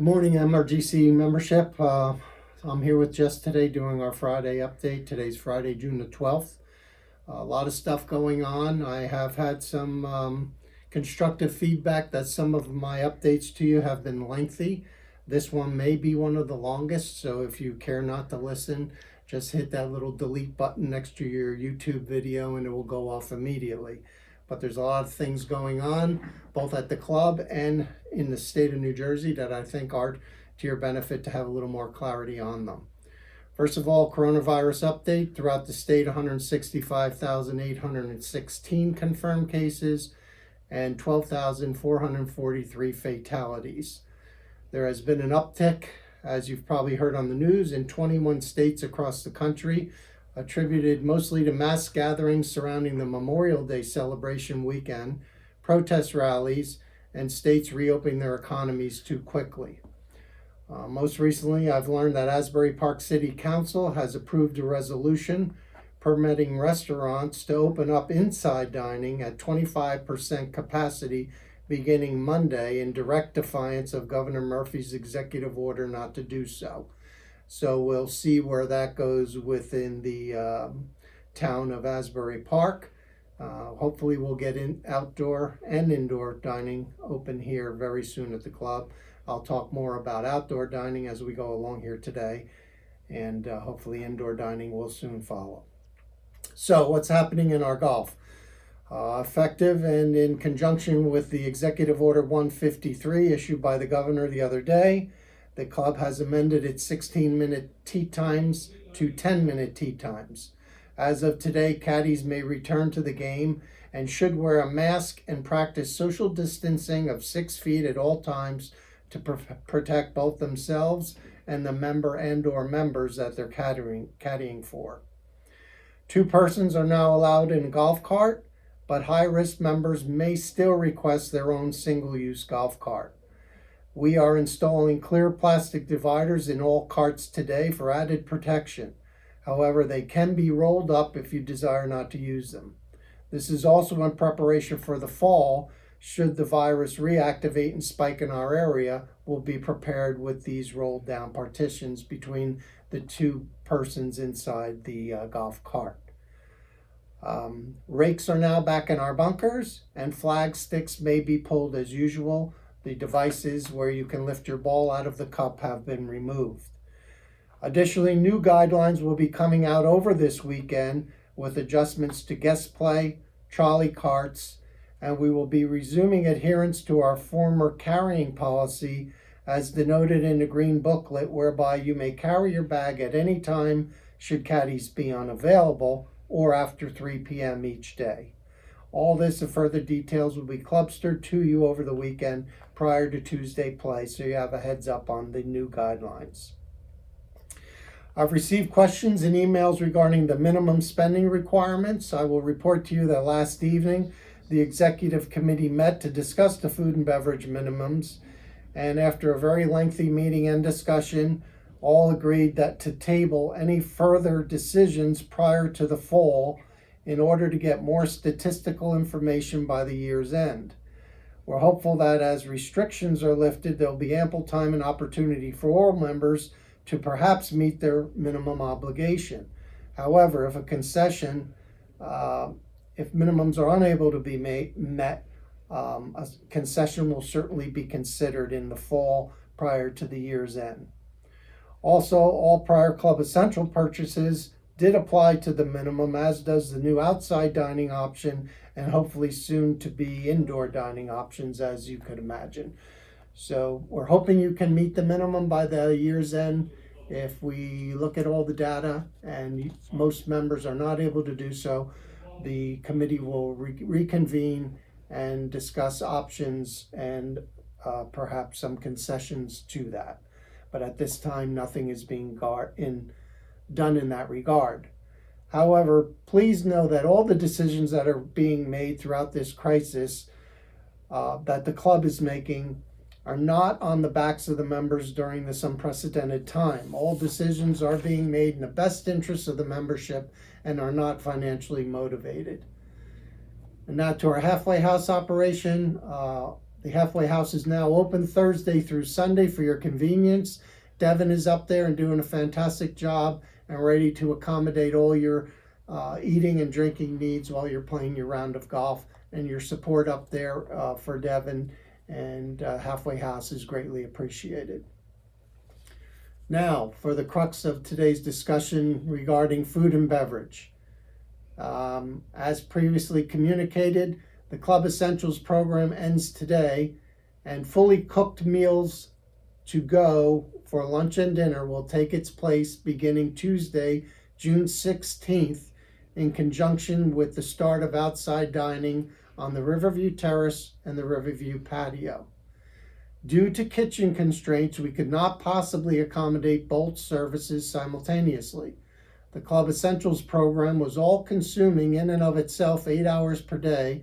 Good morning, MRGC membership. I'm here with Jess today doing our Friday update. Today's Friday, June the 12th. A lot of stuff going on. I have had some constructive feedback that some of my updates to you have been lengthy. This one may be one of the longest, so if you care not to listen, just hit that little delete button next to your YouTube video and it will go off immediately. But there's a lot of things going on, both at the club and in the state of New Jersey, that I think are to your benefit to have a little more clarity on them. First of all, coronavirus update. Throughout the state, 165,816 confirmed cases and 12,443 fatalities. There has been an uptick, as you've probably heard on the news, in 21 states across the country, attributed mostly to mass gatherings surrounding the Memorial Day celebration weekend, protest rallies, and states reopening their economies too quickly. Most recently, I've learned that Asbury Park City Council has approved a resolution permitting restaurants to open up inside dining at 25% capacity beginning Monday, in direct defiance of Governor Murphy's executive order not to do so. So we'll see where that goes within the town of Asbury Park. Hopefully we'll get in outdoor and indoor dining open here very soon at the club. I'll talk more about outdoor dining as we go along here today, and hopefully indoor dining will soon follow. So what's happening in our golf? Effective and in conjunction with the Executive Order 153 issued by the governor the other day, the club has amended its 16-minute tee times to 10-minute tee times. As of today, caddies may return to the game and should wear a mask and practice social distancing of 6 feet at all times to protect both themselves and the member and/or members that they're caddying for. 2 persons are now allowed in a golf cart, but high-risk members may still request their own single-use golf cart. We are installing clear plastic dividers in all carts today for added protection. However, they can be rolled up if you desire not to use them. This is also in preparation for the fall. Should the virus reactivate and spike in our area, we'll be prepared with these rolled down partitions between the 2 persons inside the golf cart. Rakes are now back in our bunkers, and flag sticks may be pulled as usual. The devices where you can lift your ball out of the cup have been removed. Additionally, new guidelines will be coming out over this weekend with adjustments to guest play, trolley carts, and we will be resuming adherence to our former carrying policy as denoted in the green booklet, whereby you may carry your bag at any time should caddies be unavailable or after 3 p.m. each day. All this and further details will be clubstered to you over the weekend prior to Tuesday play, so you have a heads up on the new guidelines. I've received questions and emails regarding the minimum spending requirements. I will report to you that last evening the executive committee met to discuss the food and beverage minimums, and after a very lengthy meeting and discussion, all agreed that to table any further decisions prior to the fall in order to get more statistical information by the year's end. We're hopeful that as restrictions are lifted, there'll be ample time and opportunity for all members to perhaps meet their minimum obligation. However, if minimums are unable to be met, a concession will certainly be considered in the fall prior to the year's end. Also, all prior club essential purchases did apply to the minimum, as does the new outside dining option and hopefully soon to be indoor dining options, as you could imagine. So we're hoping you can meet the minimum by the year's end. If we look at all the data and most members are not able to do so, the committee will reconvene and discuss options and perhaps some concessions to that. But at this time, nothing is being done in that regard. However, please know that all the decisions that are being made throughout this crisis that the club is making are not on the backs of the members during this unprecedented time. All decisions are being made in the best interest of the membership and are not financially motivated. And now to our halfway house operation. The halfway house is now open Thursday through Sunday for your convenience. Devin is up there and doing a fantastic job and ready to accommodate all your eating and drinking needs while you're playing your round of golf. And your support up there for Devin and halfway house is greatly appreciated. Now, for the crux of today's discussion regarding food and beverage. As previously communicated, the Club Essentials program ends today, and fully cooked meals to go for lunch and dinner will take its place beginning Tuesday, June 16th, in conjunction with the start of outside dining on the Riverview Terrace and the Riverview patio. Due to kitchen constraints, we could not possibly accommodate both services simultaneously. The Club Essentials program was all-consuming in and of itself 8 hours per day,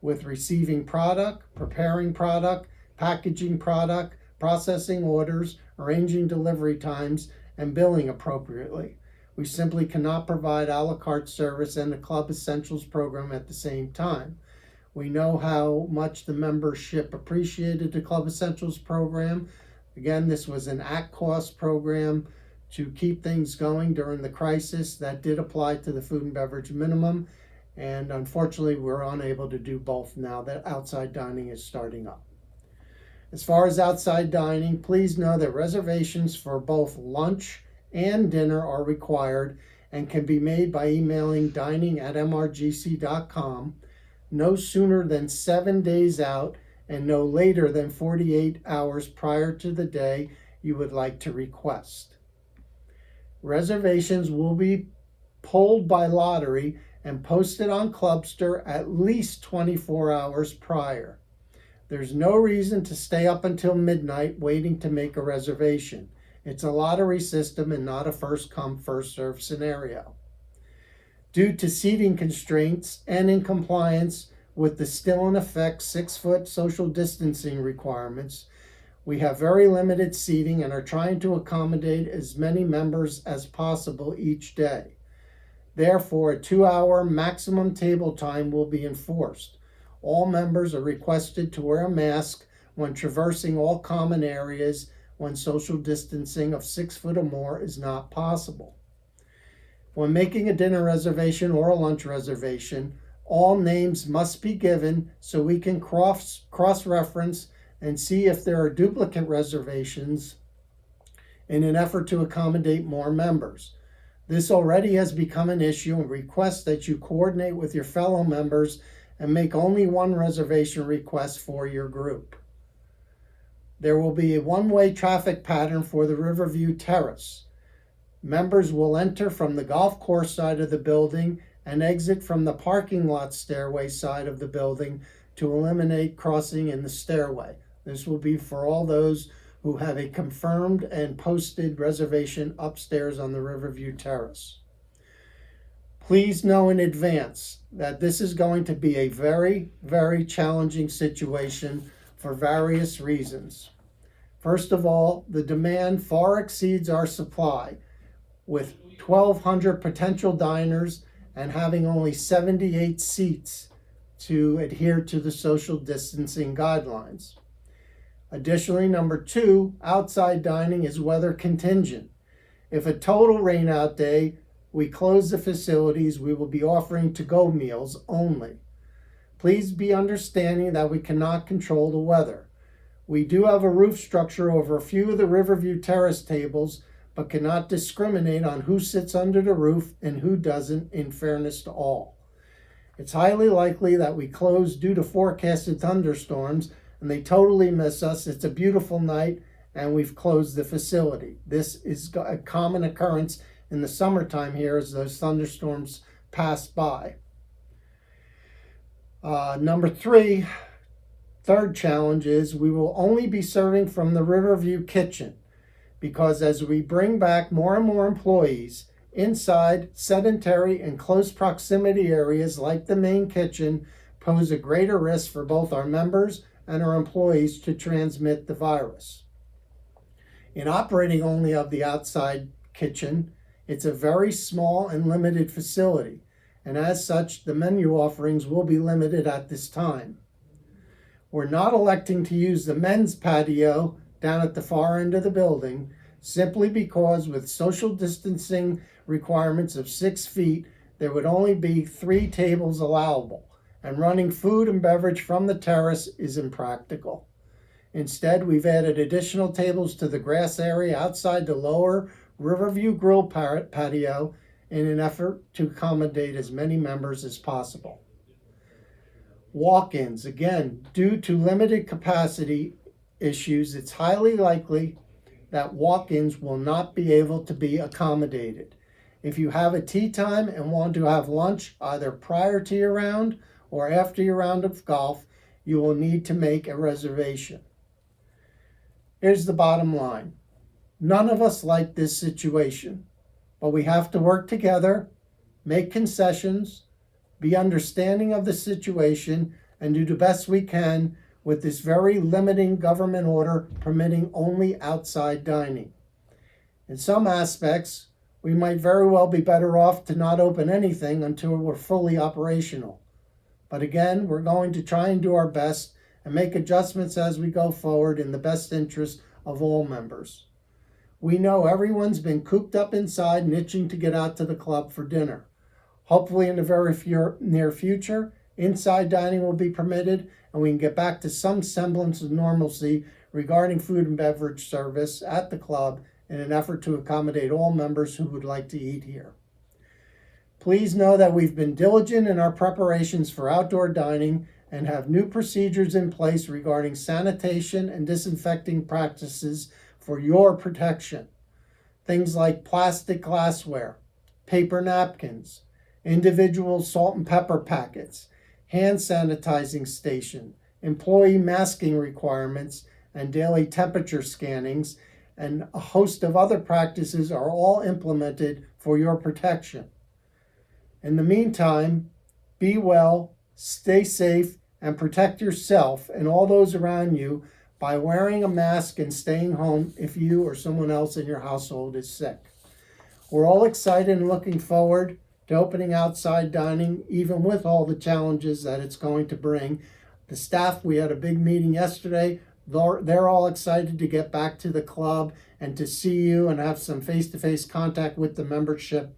with receiving product, preparing product, packaging product, processing orders, arranging delivery times, and billing appropriately. We simply cannot provide a la carte service and the Club Essentials program at the same time. We know how much the membership appreciated the Club Essentials program. Again, this was an at-cost program to keep things going during the crisis. That did apply to the food and beverage minimum, and unfortunately we're unable to do both now that outside dining is starting up. As far as outside dining, please know that reservations for both lunch and dinner are required and can be made by emailing dining@mrgc.com no sooner than 7 days out and no later than 48 hours prior to the day you would like to request. Reservations will be pulled by lottery and posted on Clubster at least 24 hours prior. There's no reason to stay up until midnight waiting to make a reservation. It's a lottery system and not a first-come, first-served scenario. Due to seating constraints and in compliance with the still in effect 6-foot social distancing requirements, we have very limited seating and are trying to accommodate as many members as possible each day. Therefore, a 2-hour maximum table time will be enforced. All members are requested to wear a mask when traversing all common areas when social distancing of 6 foot or more is not possible. When making a dinner reservation or a lunch reservation, all names must be given so we can cross-reference and see if there are duplicate reservations in an effort to accommodate more members. This already has become an issue and request that you coordinate with your fellow members and make only one reservation request for your group. There will be a one-way traffic pattern for the Riverview Terrace. Members will enter from the golf course side of the building and exit from the parking lot stairway side of the building to eliminate crossing in the stairway. This will be for all those who have a confirmed and posted reservation upstairs on the Riverview Terrace. Please know in advance that this is going to be a very, very challenging situation for various reasons. First of all, the demand far exceeds our supply, with 1,200 potential diners and having only 78 seats to adhere to the social distancing guidelines. Additionally, number two, outside dining is weather contingent. If a total rainout day, we close the facilities, we will be offering to-go meals only. Please be understanding that we cannot control the weather. We do have a roof structure over a few of the Riverview Terrace tables, but cannot discriminate on who sits under the roof and who doesn't, in fairness to all. It's highly likely that we close due to forecasted thunderstorms, and they totally miss us. It's a beautiful night, and we've closed the facility. This is a common occurrence in the summertime here as those thunderstorms pass by. Number three, third challenge is we will only be serving from the Riverview kitchen, because as we bring back more and more employees, inside sedentary and close proximity areas like the main kitchen pose a greater risk for both our members and our employees to transmit the virus. In operating only of the outside kitchen, it's a very small and limited facility, and as such, the menu offerings will be limited at this time. We're not electing to use the men's patio down at the far end of the building simply because with social distancing requirements of 6 feet, there would only be 3 tables allowable, and running food and beverage from the terrace is impractical. Instead, we've added additional tables to the grass area outside the lower Riverview Grill patio in an effort to accommodate as many members as possible. Walk-ins, again, due to limited capacity issues, it's highly likely that walk-ins will not be able to be accommodated. If you have a tea time and want to have lunch either prior to your round or after your round of golf, you will need to make a reservation. Here's the bottom line. None of us like this situation, but we have to work together, make concessions, be understanding of the situation, and do the best we can with this very limiting government order permitting only outside dining. In some aspects, we might very well be better off to not open anything until we're fully operational. But again, we're going to try and do our best and make adjustments as we go forward in the best interest of all members. We know everyone's been cooped up inside and itching to get out to the club for dinner. Hopefully in the very near future, inside dining will be permitted and we can get back to some semblance of normalcy regarding food and beverage service at the club in an effort to accommodate all members who would like to eat here. Please know that we've been diligent in our preparations for outdoor dining and have new procedures in place regarding sanitation and disinfecting practices for your protection. Things like plastic glassware, paper napkins, individual salt and pepper packets, hand sanitizing station, employee masking requirements, and daily temperature scannings, and a host of other practices are all implemented for your protection. In the meantime, be well, stay safe, and protect yourself and all those around you by wearing a mask and staying home if you or someone else in your household is sick. We're all excited and looking forward to opening outside dining, even with all the challenges that it's going to bring. The staff, we had a big meeting yesterday. They're all excited to get back to the club and to see you and have some face-to-face contact with the membership.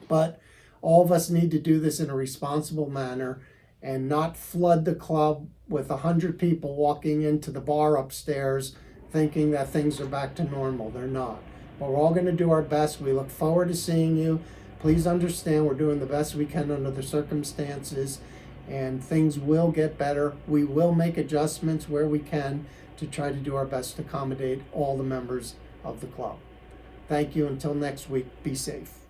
But all of us need to do this in a responsible manner and not flood the club with 100 people walking into the bar upstairs thinking that things are back to normal. They're not. But we're all going to do our best. We look forward to seeing you. Please understand we're doing the best we can under the circumstances, and things will get better. We will make adjustments where we can to try to do our best to accommodate all the members of the club. Thank you. Until next week, be safe.